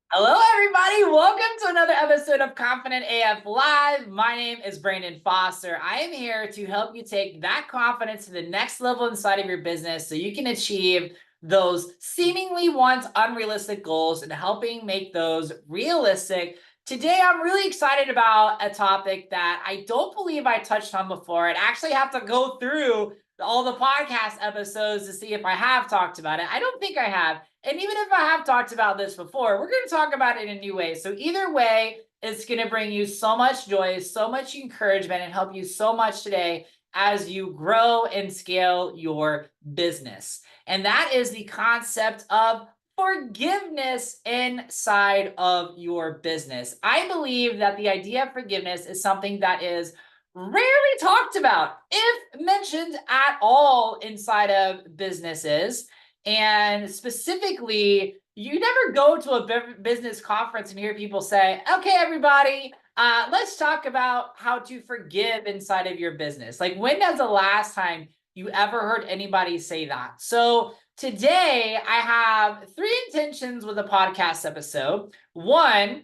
Hello, everybody. Welcome to another episode of Confident AF Live. My name is Brandon Foster. I am here to help you take that confidence to the next level inside of your business so you can achieve those seemingly once unrealistic goals and helping make those realistic. Today, I'm really excited about a topic that I don't believe I touched on before. I'd actually have to go through all the podcast episodes to see if I have talked about it. I don't think I have. And even if I have talked about this before, we're going to talk about it in a new way. So either way, it's going to bring you so much joy, so much encouragement, and help you so much today as you grow and scale your business. And that is the concept of forgiveness inside of your business. I believe that the idea of forgiveness is something that is rarely talked about, if mentioned at all, inside of businesses. And specifically, you never go to a business conference and hear people say, okay, everybody, let's talk about how to forgive inside of your business. Like, when does the last time you ever heard anybody say that? So today I have three intentions with a podcast episode. One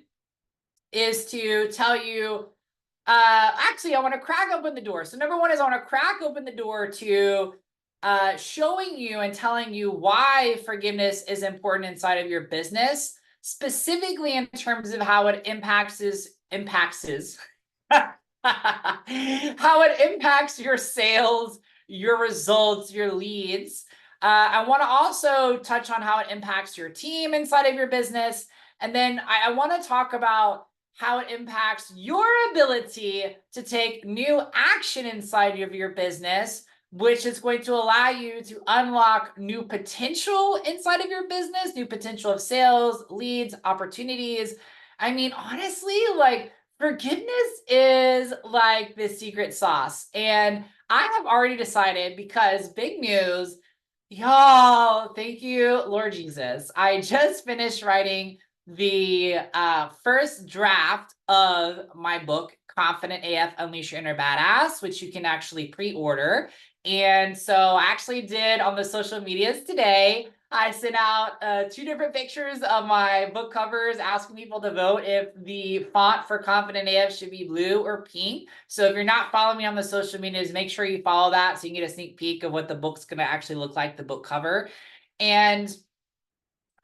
is to tell you, actually, I want to crack open the door. So number one is I want to crack open the door to showing you and telling you why forgiveness is important inside of your business, specifically in terms of how it how it impacts your sales, your results, your leads. I want to also touch on how it impacts your team inside of your business. And then I want to talk about how it impacts your ability to take new action inside of your business, which is going to allow you to unlock new potential inside of your business, new potential of sales, leads, opportunities. I mean, honestly, like, forgiveness is like the secret sauce. And I have already decided, because big news, y'all, thank you, Lord Jesus. I just finished writing the first draft of my book, Confident AF Unleash Your Inner Badass, which you can actually pre-order. And so I actually did on the social medias today. I sent out two different pictures of my book covers asking people to vote if the font for Confident AF should be blue or pink. So if you're not following me on the social medias, make sure you follow that so you can get a sneak peek of what the book's going to actually look like, the book cover. And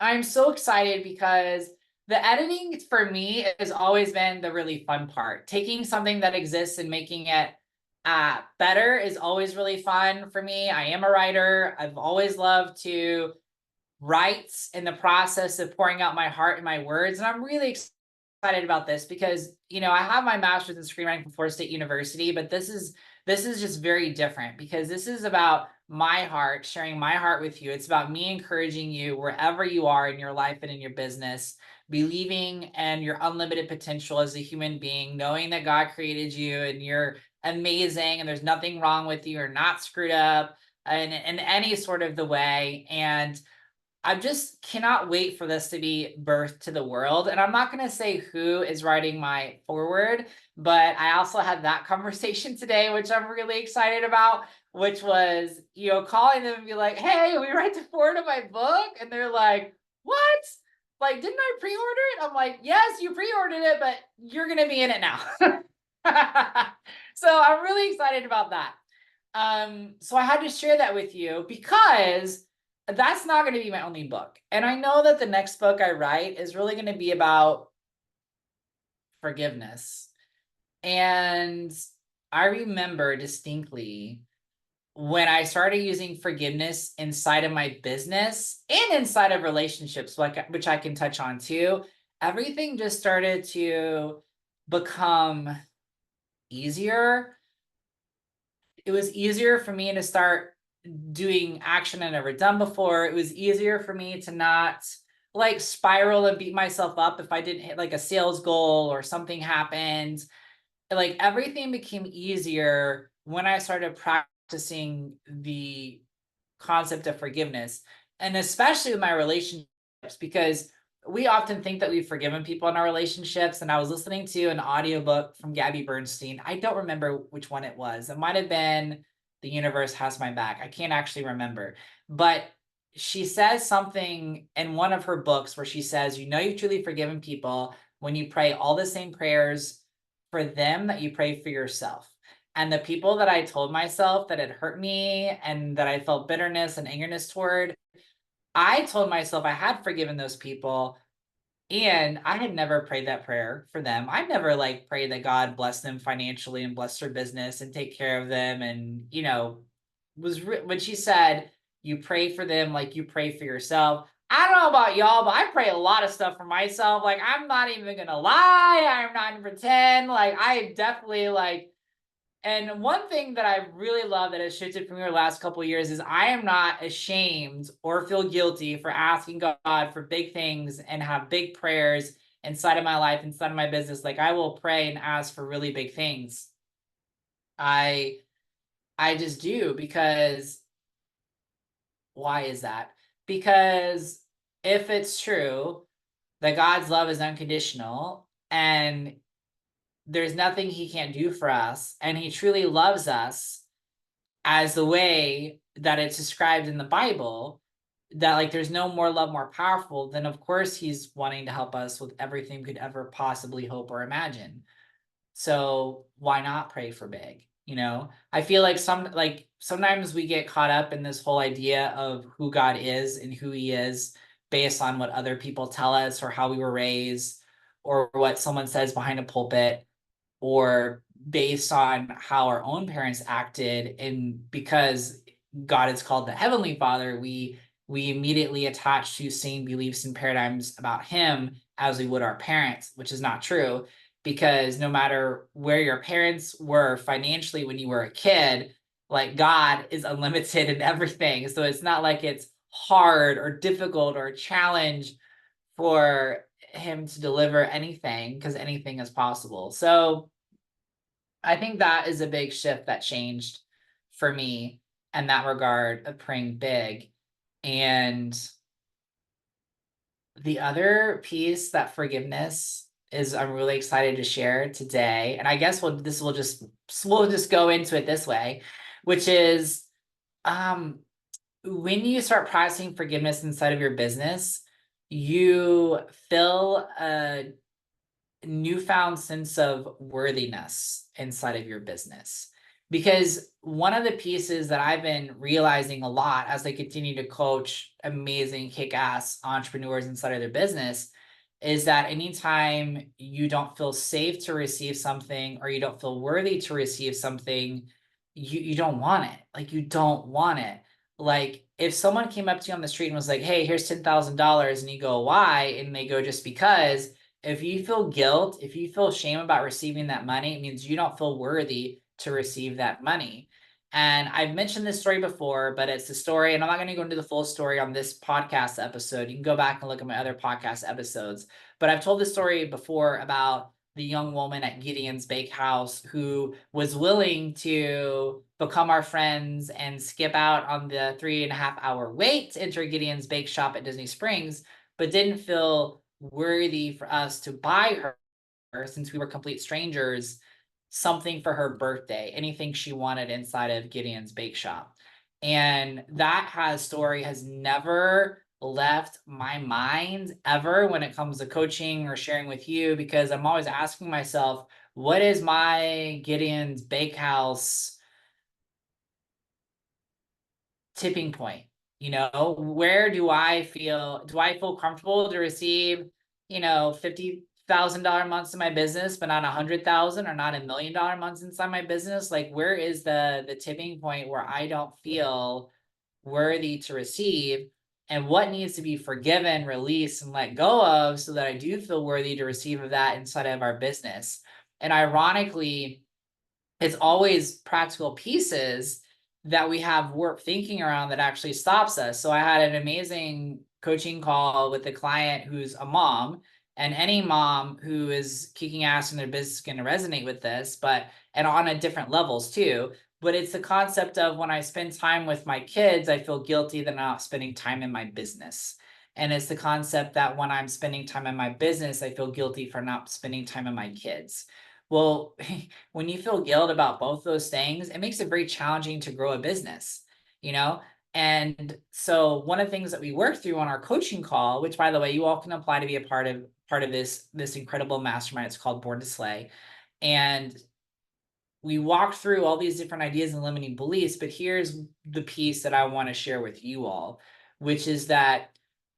I'm so excited because the editing for me has always been the really fun part. Taking something that exists and making it better is always really fun for me. I am a writer. I've always loved to write in the process of pouring out my heart and my words. And I'm really excited about this because, I have my master's in screenwriting from Florida State University, but this is just very different because this is about my heart, sharing my heart with you. It's about me encouraging you wherever you are in your life and in your business, believing in your unlimited potential as a human being, knowing that God created you and you're amazing and there's nothing wrong with you or not screwed up in any sort of the way. And I just cannot wait for this to be birthed to the world. And I'm not going to say who is writing my forward, but I also had that conversation today, which I'm really excited about, which was, calling them and be like, hey, we write the forward of my book. And they're like, what? Like, didn't I pre-order it? I'm like, yes, you pre-ordered it, but you're going to be in it now. So I'm really excited about that. So I had to share that with you because that's not going to be my only book. And I know that the next book I write is really going to be about forgiveness. And I remember distinctly when I started using forgiveness inside of my business and inside of relationships, which I can touch on too, everything just started to become easier. It was easier for me to start doing action I'd never done before. It was easier for me to not like spiral and beat myself up if I didn't hit like a sales goal or something happened. Like, everything became easier when I started practicing the concept of forgiveness, and especially with my relationships, because we often think that we've forgiven people in our relationships. And I was listening to an audiobook from Gabby Bernstein. I don't remember which one it was. It might have been The Universe Has My Back. I can't actually remember. But she says something in one of her books where she says, you know, you've truly forgiven people when you pray all the same prayers for them that you pray for yourself. And the people that I told myself that had hurt me and that I felt bitterness and angerness toward, I told myself I had forgiven those people, and I had never prayed that prayer for them. I never like prayed that God bless them financially and bless their business and take care of them. And, you know, when she said, you pray for them like you pray for yourself. I don't know about y'all, but I pray a lot of stuff for myself. Like, I'm not even going to lie. I'm not going to pretend. Like, I definitely like, and one thing that I really love that has shifted for me the last couple of years is I am not ashamed or feel guilty for asking God for big things and have big prayers inside of my life, inside of my business. Like, I will pray and ask for really big things. I I just do, because why is that? Because if it's true that God's love is unconditional and there's nothing he can't do for us, and he truly loves us as the way that it's described in the Bible, that like there's no more love more powerful, then of course he's wanting to help us with everything we could ever possibly hope or imagine. So why not pray for big? You know, I feel like sometimes we get caught up in this whole idea of who God is and who he is based on what other people tell us or how we were raised or what someone says behind a pulpit, or based on how our own parents acted. And because God is called the Heavenly Father, we immediately attach to same beliefs and paradigms about him as we would our parents, which is not true. Because no matter where your parents were financially when you were a kid, like God is unlimited in everything. So it's not like it's hard or difficult or a challenge for him to deliver anything, because anything is possible. So I think that is a big shift that changed for me in that regard of praying big. And the other piece that forgiveness is, I'm really excited to share today. And I guess we'll just go into it this way, which is um when you start practicing forgiveness inside of your business, you feel a newfound sense of worthiness inside of your business. Because one of the pieces that I've been realizing a lot as I continue to coach amazing kick-ass entrepreneurs inside of their business is that anytime you don't feel safe to receive something or you don't feel worthy to receive something, you don't want it. Like, you don't want it. Like, if someone came up to you on the street and was like, hey, here's $10,000, and you go, why? And they go, just because. If you feel guilt, if you feel shame about receiving that money, it means you don't feel worthy to receive that money. And I've mentioned this story before, but it's a story, and I'm not going to go into the full story on this podcast episode. You can go back and look at my other podcast episodes. But I've told this story before about the young woman at Gideon's Bakehouse who was willing to become our friends and skip out on the 3.5 hour wait to enter Gideon's Bake Shop at Disney Springs, but didn't feel worthy for us to buy her, since we were complete strangers, something for her birthday, anything she wanted inside of Gideon's Bake Shop. And story has never left my mind ever when it comes to coaching or sharing with you, because I'm always asking myself, what is my Gideon's Bakehouse tipping point? You know, where do I feel comfortable to receive, you know, $50,000 months in my business, but not 100,000 or not $1 million months inside my business? Like, where is the tipping point where I don't feel worthy to receive, and what needs to be forgiven, released, and let go of so that I do feel worthy to receive of that inside of our business? And ironically, it's always practical pieces that we have warped thinking around that actually stops us. So I had an amazing coaching call with a client who's a mom, and any mom who is kicking ass in their business is going to resonate with this, and on a different levels too. But it's the concept of, when I spend time with my kids, I feel guilty that I'm not spending time in my business. And it's the concept that when I'm spending time in my business, I feel guilty for not spending time in my kids. Well, when you feel guilt about both those things, it makes it very challenging to grow a business. You know, And so one of the things that we worked through on our coaching call, which by the way, you all can apply to be a part of this incredible mastermind. It's called Born to Slay. And we walked through all these different ideas and limiting beliefs, but here's the piece that I want to share with you all, which is that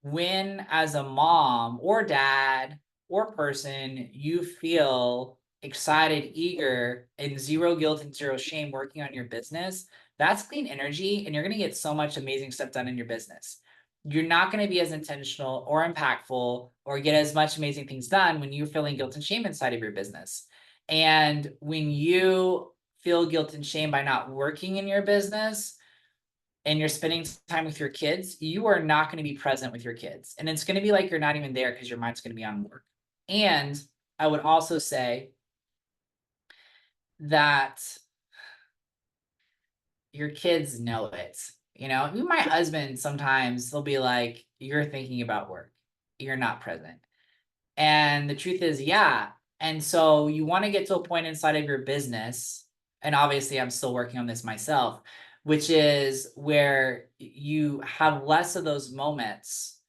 when, as a mom or dad or person, you feel excited, eager, and zero guilt and zero shame working on your business, that's clean energy, and you're going to get so much amazing stuff done in your business. You're not going to be as intentional or impactful or get as much amazing things done when you're feeling guilt and shame inside of your business. And when you feel guilt and shame by not working in your business and you're spending time with your kids, you are not going to be present with your kids. And it's going to be like you're not even there because your mind's going to be on work. And I would also say that your kids know it. You know, even my husband, sometimes he'll be like, you're thinking about work, you're not present. And the truth is, yeah. And so you want to get to a point inside of your business, and obviously I'm still working on this myself, which is where you have less of those moments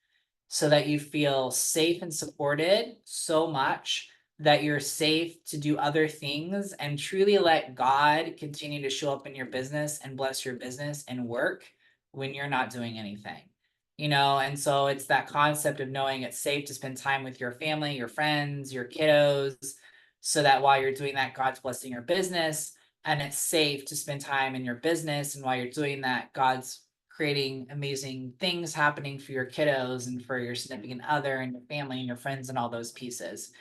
so that you feel safe and supported so much that you're safe to do other things and truly let God continue to show up in your business and bless your business and work when you're not doing anything. You know, and so it's that concept of knowing it's safe to spend time with your family, your friends, your kiddos, so that while you're doing that, God's blessing your business. And it's safe to spend time in your business. And while you're doing that, God's creating amazing things happening for your kiddos and for your significant other and your family and your friends and all those pieces.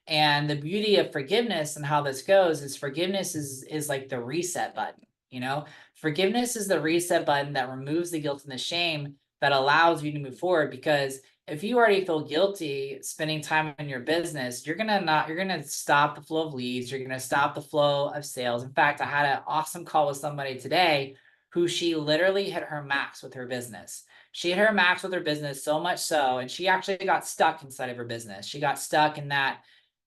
And the beauty of forgiveness and how this goes is forgiveness is like the reset button, you know? Forgiveness is the reset button that removes the guilt and the shame that allows you to move forward, because if you already feel guilty spending time in your business, you're gonna stop the flow of leads, you're gonna stop the flow of sales. In fact, I had an awesome call with somebody today who she literally hit her max with her business. She hit her max with her business so much so, and she actually got stuck inside of her business. She got stuck in that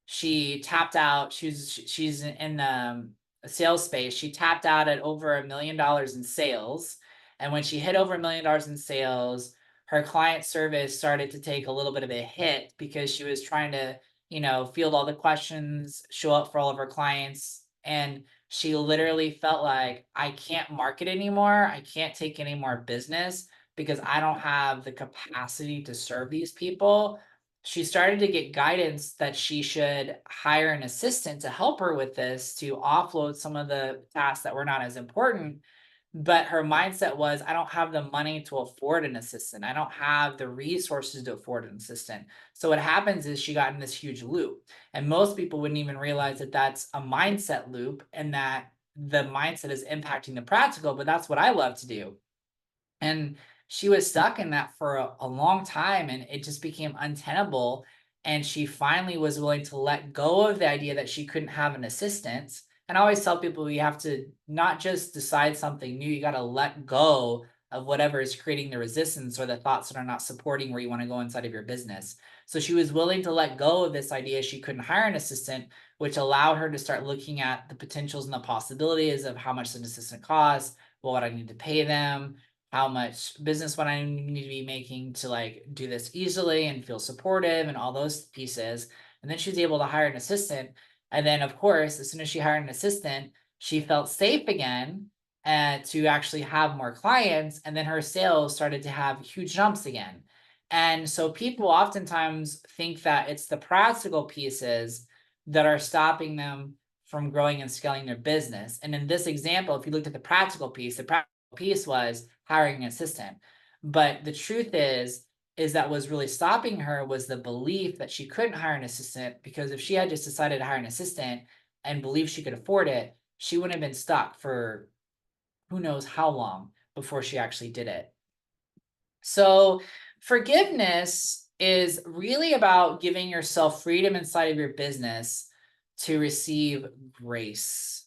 she tapped out. She's in the sales space. She tapped out at over $1 million in sales. And when she hit over $1 million in sales, her client service started to take a little bit of a hit because she was trying to, you know, field all the questions, show up for all of her clients. And she literally felt like, I can't market anymore. I can't take any more business because I don't have the capacity to serve these people. She started to get guidance that she should hire an assistant to help her with this, to offload some of the tasks that were not as important. But her mindset was, I don't have the money to afford an assistant. I don't have the resources to afford an assistant. So what happens is she got in this huge loop. And most people wouldn't even realize that that's a mindset loop and that the mindset is impacting the practical, but that's what I love to do. And she was stuck in that for a long time, and it just became untenable. And she finally was willing to let go of the idea that she couldn't have an assistant. And I always tell people, you have to not just decide something new, you got to let go of whatever is creating the resistance or the thoughts that are not supporting where you want to go inside of your business. So she was willing to let go of this idea she couldn't hire an assistant, which allowed her to start looking at the potentials and the possibilities of how much an assistant costs, what would I need to pay them, how much business would I need to be making to like do this easily and feel supportive and all those pieces. And then she was able to hire an assistant. And then, of course, as soon as she hired an assistant, she felt safe again to actually have more clients. And then her sales started to have huge jumps again. And so people oftentimes think that it's the practical pieces that are stopping them from growing and scaling their business. And in this example, if you looked at the practical piece was hiring an assistant. But the truth is that was really stopping her was the belief that she couldn't hire an assistant, because if she had just decided to hire an assistant and believed she could afford it, she wouldn't have been stuck for who knows how long before she actually did it. So forgiveness is really about giving yourself freedom inside of your business to receive grace.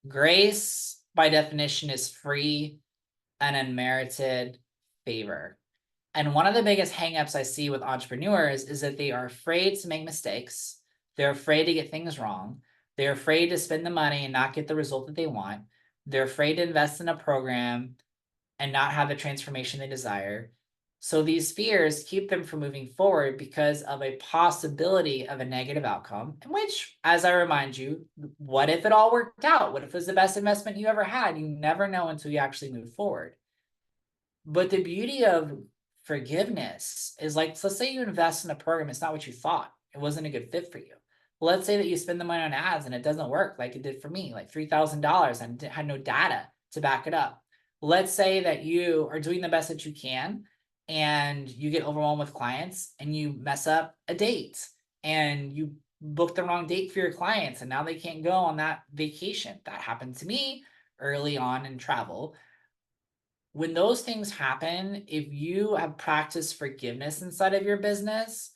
Grace, by definition, is free and unmerited favor. And one of the biggest hangups I see with entrepreneurs is that they are afraid to make mistakes. They're afraid to get things wrong. They're afraid to spend the money and not get the result that they want. They're afraid to invest in a program and not have the transformation they desire. So these fears keep them from moving forward because of a possibility of a negative outcome, in which, as I remind you, what if it all worked out? What if it was the best investment you ever had? You never know until you actually move forward. But the beauty of forgiveness is, like, let's say you invest in a program, it's not what you thought. It wasn't a good fit for you. Let's say that you spend the money on ads and it doesn't work like it did for me, like $3,000, and had no data to back it up. Let's say that you are doing the best that you can and you get overwhelmed with clients and you mess up a date and you book the wrong date for your clients and now they can't go on that vacation. That happened to me early on in travel. When those things happen, if you have practiced forgiveness inside of your business,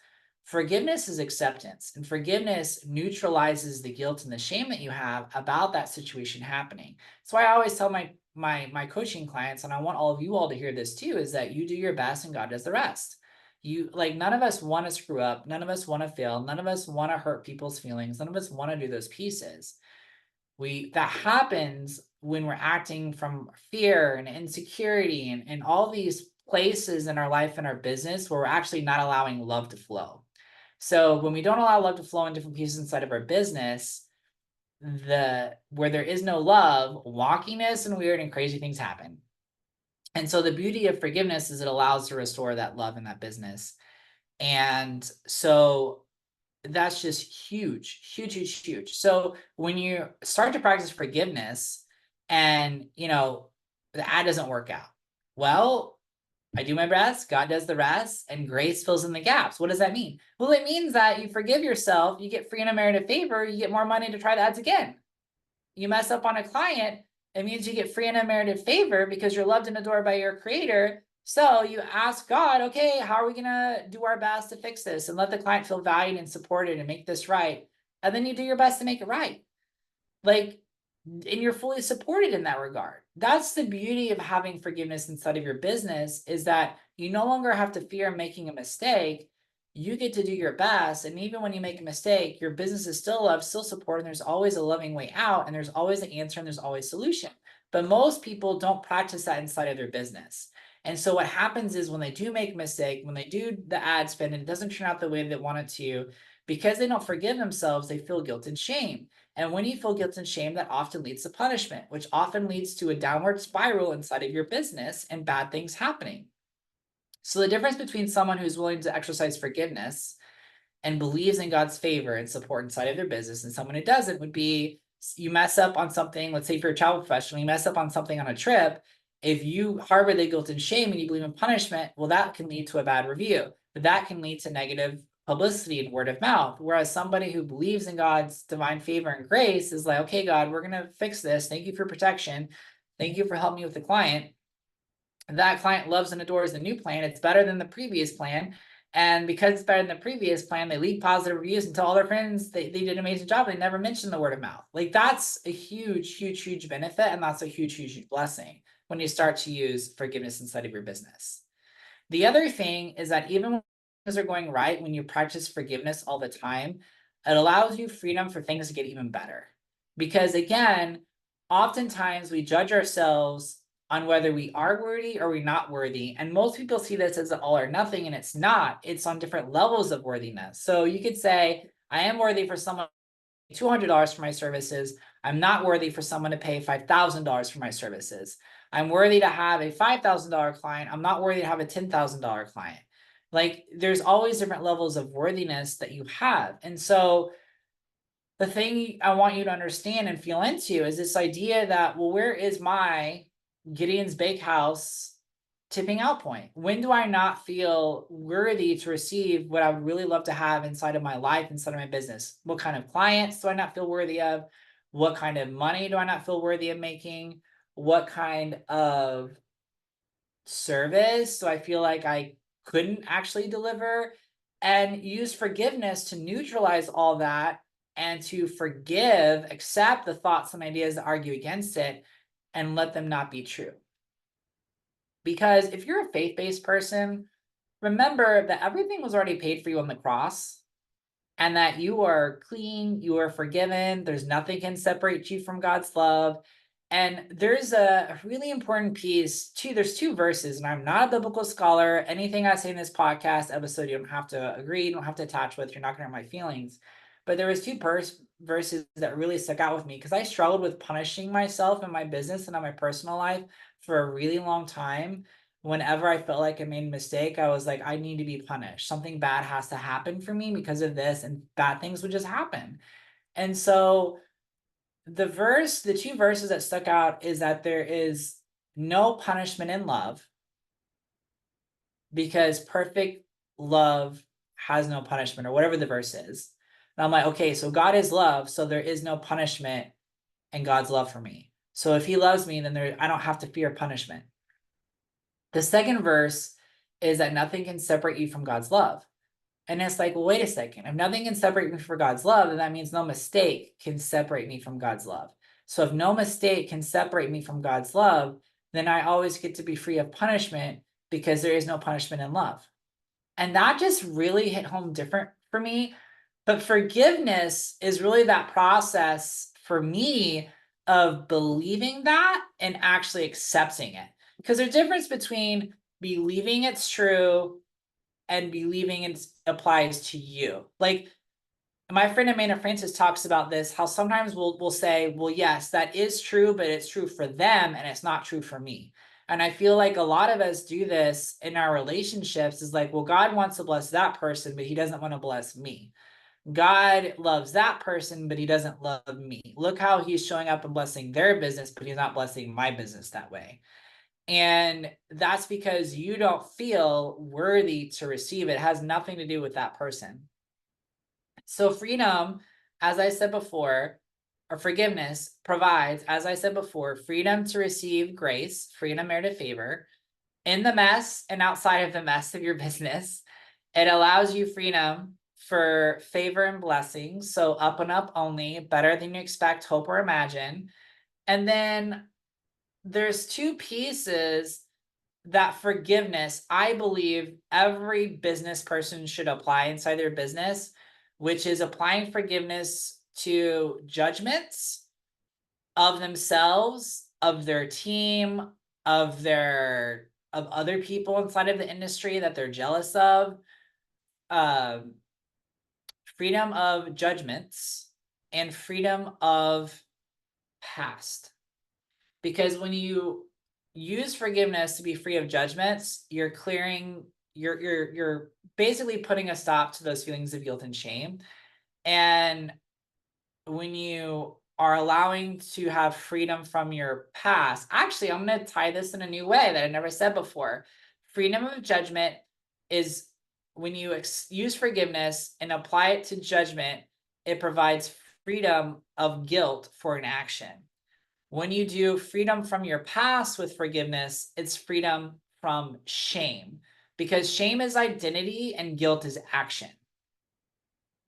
forgiveness is acceptance, and forgiveness neutralizes the guilt and the shame that you have about that situation happening. So I always tell my coaching clients, and I want all of you all to hear this too, is that you do your best and God does the rest. You, like, none of us want to screw up, none of us want to fail, none of us want to hurt people's feelings, none of us want to do those pieces. That happens when we're acting from fear and insecurity and all these places in our life and our business where we're actually not allowing love to flow. So when we don't allow love to flow in different pieces inside of our business, where there is no love, wonkiness and weird and crazy things happen. And so the beauty of forgiveness is it allows to restore that love in that business. And so that's just huge, huge, huge, huge. So when you start to practice forgiveness and, the ad doesn't work out, well, I do my best, God does the rest, and grace fills in the gaps. What does that mean? Well, it means that you forgive yourself, you get free and unmerited favor, you get more money to try the ads again. You mess up on a client, it means you get free and unmerited favor because you're loved and adored by your creator. So you ask God, okay, how are we going to do our best to fix this and let the client feel valued and supported and make this right? And then you do your best to make it right. Like, and you're fully supported in that regard. That's the beauty of having forgiveness inside of your business, is that you no longer have to fear making a mistake. You get to do your best. And even when you make a mistake, your business is still loved, still supported, and there's always a loving way out, and there's always an answer, and there's always solution. But most people don't practice that inside of their business. And so what happens is when they do make a mistake, when they do the ad spend and it doesn't turn out the way they want it to, because they don't forgive themselves, they feel guilt and shame. And when you feel guilt and shame, that often leads to punishment, which often leads to a downward spiral inside of your business and bad things happening. So the difference between someone who's willing to exercise forgiveness and believes in God's favor and support inside of their business and someone who doesn't would be, you mess up on something, let's say if you're a travel professional, you mess up on something on a trip. If you harbor the guilt and shame and you believe in punishment, well, that can lead to a bad review. But that can lead to negative publicity and word of mouth. Whereas somebody who believes in God's divine favor and grace is like, okay, God, we're going to fix this. Thank you for protection. Thank you for helping me with the client. That client loves and adores the new plan. It's better than the previous plan. And because it's better than the previous plan, they leave positive reviews and tell all their friends they did an amazing job. They never mentioned the word of mouth. Like, that's a huge, huge, huge benefit. And that's a huge, huge, huge blessing when you start to use forgiveness inside of your business. The other thing is that even when things are going right, when you practice forgiveness all the time, it allows you freedom for things to get even better. Because again, oftentimes we judge ourselves on whether we are worthy or we're not worthy. And most people see this as an all or nothing, and it's not. It's on different levels of worthiness. So you could say, I am worthy for someone to pay $200 for my services. I'm not worthy for someone to pay $5,000 for my services. I'm worthy to have a $5,000 client. I'm not worthy to have a $10,000 client. Like, there's always different levels of worthiness that you have. And so the thing I want you to understand and feel into is this idea that, well, where is my Gideon's Bakehouse tipping out point? When do I not feel worthy to receive what I would really love to have inside of my life, inside of my business? What kind of clients do I not feel worthy of? What kind of money do I not feel worthy of making? What kind of service do I feel like I couldn't actually deliver? And use forgiveness to neutralize all that and to forgive, accept the thoughts and ideas that argue against it, and let them not be true. Because if you're a faith-based person, remember that everything was already paid for you on the cross, and that you are clean, you are forgiven, there's nothing can separate you from God's love. And there's a really important piece too. There's two verses, and I'm not a biblical scholar. Anything I say in this podcast episode, you don't have to agree, you don't have to attach with, you're not gonna hurt my feelings. But there was two verses that really stuck out with me because I struggled with punishing myself in my business and in my personal life for a really long time. Whenever I felt like I made a mistake, I was like, I need to be punished. Something bad has to happen for me because of this, and bad things would just happen. And so the two verses that stuck out is that there is no punishment in love because perfect love has no punishment, or whatever the verse is. And I'm like, okay, so God is love, so there is no punishment in God's love for me. So if he loves me, then I don't have to fear punishment. The second verse is that nothing can separate you from God's love. And it's like, well, wait a second. If nothing can separate me from God's love, then that means no mistake can separate me from God's love. So if no mistake can separate me from God's love, then I always get to be free of punishment because there is no punishment in love. And that just really hit home different for me. But forgiveness is really that process for me of believing that and actually accepting it. Because there's a difference between believing it's true and believing it applies to you. Like my friend Amanda Francis talks about this, how sometimes we'll say, well, yes, that is true, but it's true for them and it's not true for me. And I feel like a lot of us do this in our relationships is like, well, God wants to bless that person, but he doesn't want to bless me. God loves that person, but he doesn't love me. Look how he's showing up and blessing their business, but he's not blessing my business that way. And that's because you don't feel worthy to receive it. It has nothing to do with that person. So freedom, as I said before, or forgiveness provides, as I said before, freedom to receive grace, freedom, merit, favor in the mess and outside of the mess of your business. It allows you freedom for favor and blessings. So up and up only, better than you expect, hope, or imagine. And then there's two pieces that forgiveness, I believe every business person should apply inside their business, which is applying forgiveness to judgments of themselves, of their team, of other people inside of the industry that they're jealous of. Freedom of judgments and freedom of past. Because when you use forgiveness to be free of judgments, you're clearing, you're basically putting a stop to those feelings of guilt and shame. And when you are allowing to have freedom from your past, actually, I'm going to tie this in a new way that I never said before. Freedom of judgment is when you use forgiveness and apply it to judgment, it provides freedom of guilt for an action. When you do freedom from your past with forgiveness, it's freedom from shame, because shame is identity and guilt is action.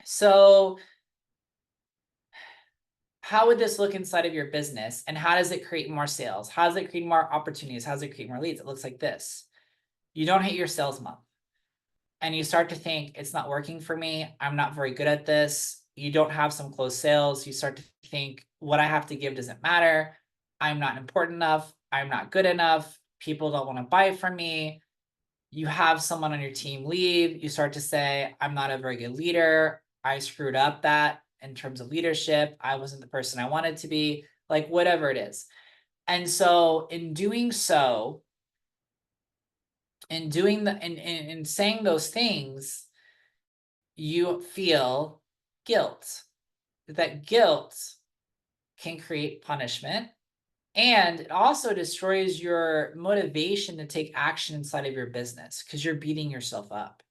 So how would this look inside of your business, and how does it create more sales? How does it create more opportunities? How does it create more leads? It looks like this. You don't hit your sales month and you start to think it's not working for me. I'm not very good at this. You don't have some closed sales. You start to think what I have to give doesn't matter. I'm not important enough. I'm not good enough. People don't want to buy from me. You have someone on your team leave. You start to say, I'm not a very good leader. I screwed up that in terms of leadership. I wasn't the person I wanted to be, like whatever it is. And so in doing so, in saying those things, you feel guilt. That guilt can create punishment, and it also destroys your motivation to take action inside of your business because you're beating yourself up.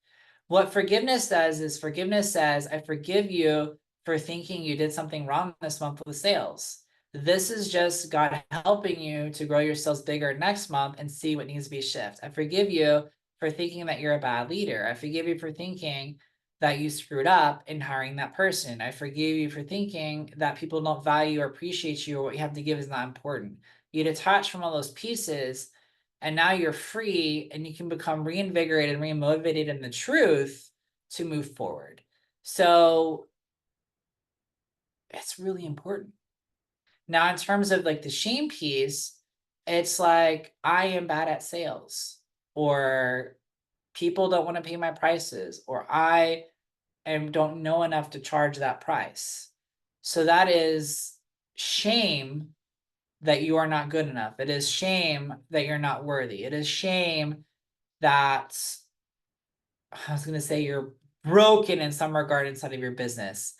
What forgiveness does is forgiveness says, I forgive you for thinking you did something wrong this month with sales. This is just God helping you to grow your sales bigger next month and see what needs to be shifted. I forgive you for thinking that you're a bad leader. I forgive you for thinking that you screwed up in hiring that person. I forgive you for thinking that people don't value or appreciate you, or what you have to give is not important. You detach from all those pieces, and now you're free and you can become reinvigorated and remotivated in the truth to move forward. So it's really important. Now, in terms of like the shame piece, it's like I am bad at sales, or people don't want to pay my prices, or I am don't know enough to charge that price. So that is shame that you are not good enough. It is shame that you're not worthy. It is shame that I was going to say you're broken in some regard inside of your business.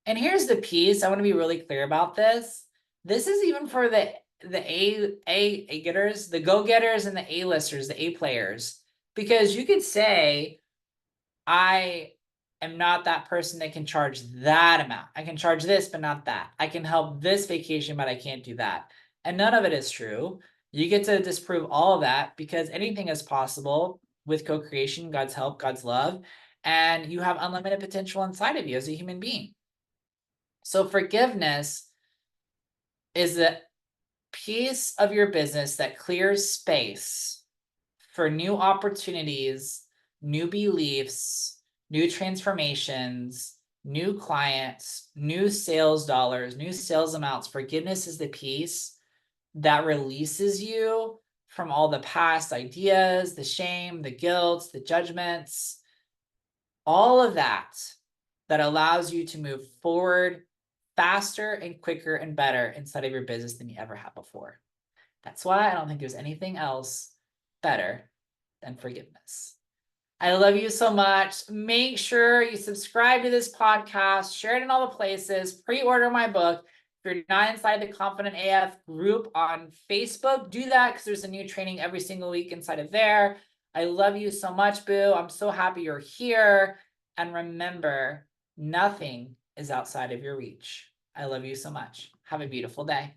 And here's the piece. I want to be really clear about this. This is even for the A getters, the go getters, and the A listers, the A players, because you could say, I am not that person that can charge that amount. I can charge this, but not that. I can help this vacation, but I can't do that. And none of it is true. You get to disprove all of that because anything is possible with co-creation, God's help, God's love, and you have unlimited potential inside of you as a human being. So forgiveness is the piece of your business that clears space for new opportunities, new beliefs, new transformations, new clients, new sales dollars, new sales amounts. Forgiveness is the piece that releases you from all the past ideas, the shame, the guilt, the judgments, all of that allows you to move forward faster and quicker and better inside of your business than you ever have before. That's why I don't think there's anything else better than forgiveness. I love you so much. Make sure you subscribe to this podcast, share it in all the places, pre-order my book. If you're not inside the Confident AF group on Facebook, do that because there's a new training every single week inside of there. I love you so much, Boo. I'm so happy you're here. And remember, nothing is outside of your reach. I love you so much. Have a beautiful day.